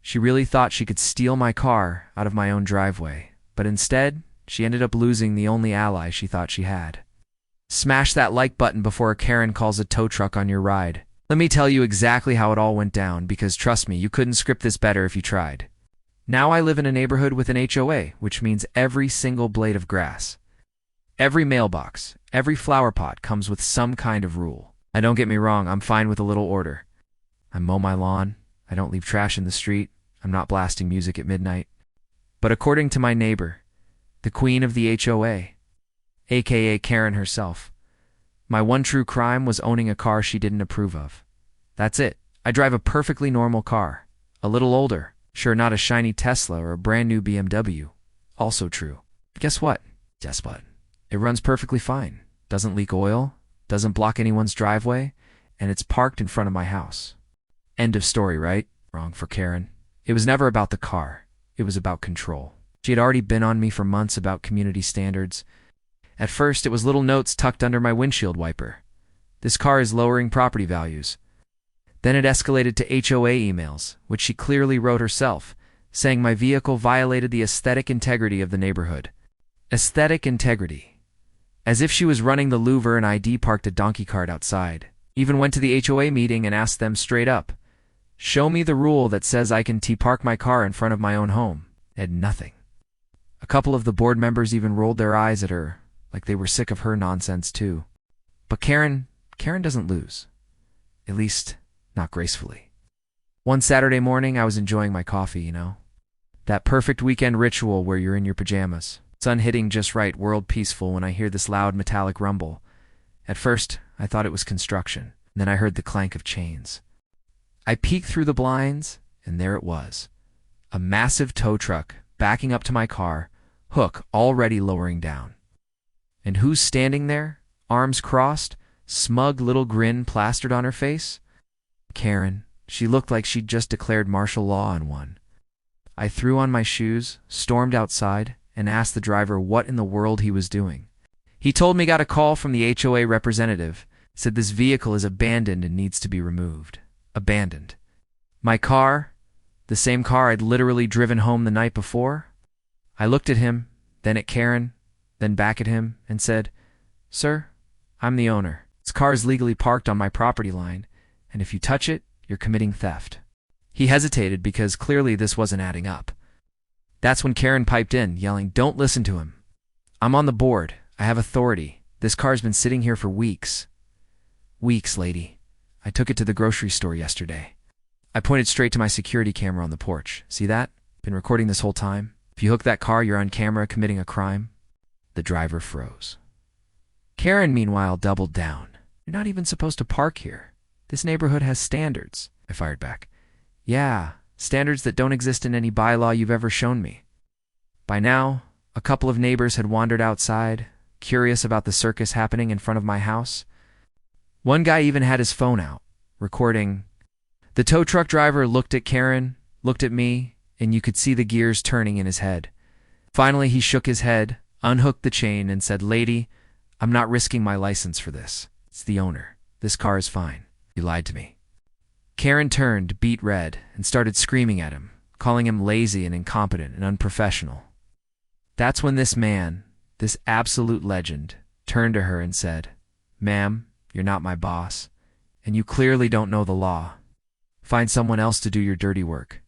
She really thought she could steal my car out of my own driveway, but instead, she ended up losing the only ally she thought she had. Smash that like button before a Karen calls a tow truck on your ride. Let me tell you exactly how it all went down, because trust me, you couldn't script this better if you tried. Now I live in a neighborhood with an HOA, which means every single blade of grass, every mailbox, every flower pot comes with some kind of rule. Now don't get me wrong, I'm fine with a little order. I mow my lawn, I don't leave trash in the street, I'm not blasting music at midnight. But according to my neighbor, the queen of the HOA, aka Karen herself, my one true crime was owning a car she didn't approve of. That's it. I drive a perfectly normal car. A little older. Sure, not a shiny Tesla or a brand new BMW. Also true. Guess what? Guess what? It runs perfectly fine. Doesn't leak oil, doesn't block anyone's driveway, and it's parked in front of my house. End of story, right? Wrong for Karen. It was never about the car. It was about control. She had already been on me for months about community standards. At first, it was little notes tucked under my windshield wiper. This car is lowering property values. Then it escalated to HOA emails, which she clearly wrote herself, saying my vehicle violated the aesthetic integrity of the neighborhood. Aesthetic integrity. As if she was running the Louvre and ID parked a donkey cart outside. Even went to the HOA meeting and asked them straight up, show me the rule that says I can park my car in front of my own home. And nothing. A couple of the board members even rolled their eyes at her, like they were sick of her nonsense too. But Karen doesn't lose. At least, not gracefully. One Saturday morning, I was enjoying my coffee, you know? That perfect weekend ritual where you're in your pajamas. Sun hitting just right, world peaceful, when I hear this loud metallic rumble. At first, I thought it was construction. Then I heard the clank of chains. I peeked through the blinds, and there it was. A massive tow truck backing up to my car, hook already lowering down. And who's standing there, arms crossed, smug little grin plastered on her face? Karen. She looked like she'd just declared martial law on one. I threw on my shoes, stormed outside, and asked the driver what in the world he was doing. He told me got a call from the HOA representative, said this vehicle is abandoned and needs to be removed. Abandoned. My car, the same car I'd literally driven home the night before? I looked at him, then at Karen, then back at him, and said, Sir, I'm the owner. This car is legally parked on my property line, and if you touch it, you're committing theft. He hesitated because clearly this wasn't adding up. That's when Karen piped in, yelling, don't listen to him. I'm on the board. I have authority. This car's been sitting here for weeks. Weeks, lady. I took it to the grocery store yesterday. I pointed straight to my security camera on the porch. See that? Been recording this whole time. If you hook that car, you're on camera committing a crime. The driver froze. Karen, meanwhile, doubled down. You're not even supposed to park here. This neighborhood has standards. I fired back. Yeah, standards that don't exist in any bylaw you've ever shown me. By now, a couple of neighbors had wandered outside, curious about the circus happening in front of my house. One guy even had his phone out, recording. The tow truck driver looked at Karen, looked at me, and you could see the gears turning in his head. Finally, he shook his head, unhooked the chain, and said, Lady, I'm not risking my license for this. It's the owner. This car is fine. You lied to me. Karen turned, beet red, and started screaming at him, calling him lazy and incompetent and unprofessional. That's when this man, this absolute legend, turned to her and said, Ma'am, you're not my boss, and you clearly don't know the law. Find someone else to do your dirty work.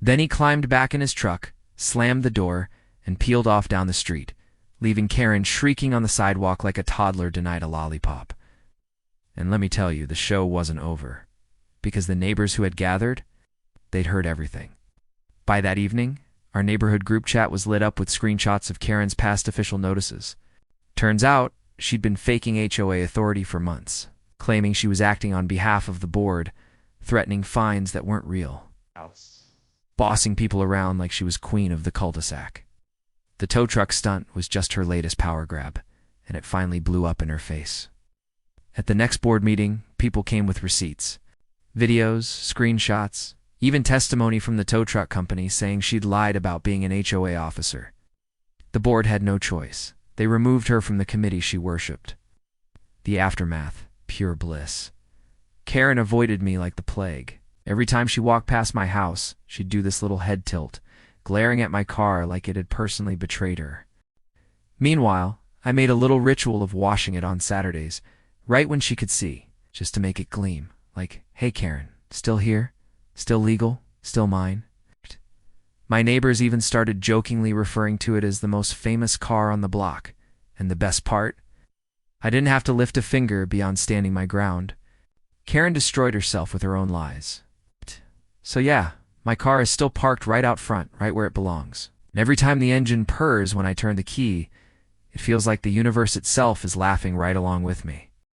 Then he climbed back in his truck, slammed the door, and peeled off down the street, leaving Karen shrieking on the sidewalk like a toddler denied a lollipop. And let me tell you, the show wasn't over, because the neighbors who had gathered, they'd heard everything. By that evening, our neighborhood group chat was lit up with screenshots of Karen's past official notices. Turns out, she'd been faking HOA authority for months, claiming she was acting on behalf of the board, threatening fines that weren't real. Bossing people around like she was queen of the cul-de-sac. The tow truck stunt was just her latest power grab, and it finally blew up in her face. At the next board meeting, people came with receipts, videos, screenshots, even testimony from the tow truck company saying she'd lied about being an HOA officer. The board had no choice. They removed her from the committee she worshipped. The aftermath, pure bliss. Karen avoided me like the plague. Every time she walked past my house, she'd do this little head tilt, glaring at my car like it had personally betrayed her. Meanwhile, I made a little ritual of washing it on Saturdays, right when she could see, just to make it gleam, like, "Hey Karen, still here? Still legal? Still mine?" My neighbors even started jokingly referring to it as the most famous car on the block. And the best part? I didn't have to lift a finger beyond standing my ground. Karen destroyed herself with her own lies. So yeah, my car is still parked right out front, right where it belongs. And every time the engine purrs when I turn the key, it feels like the universe itself is laughing right along with me.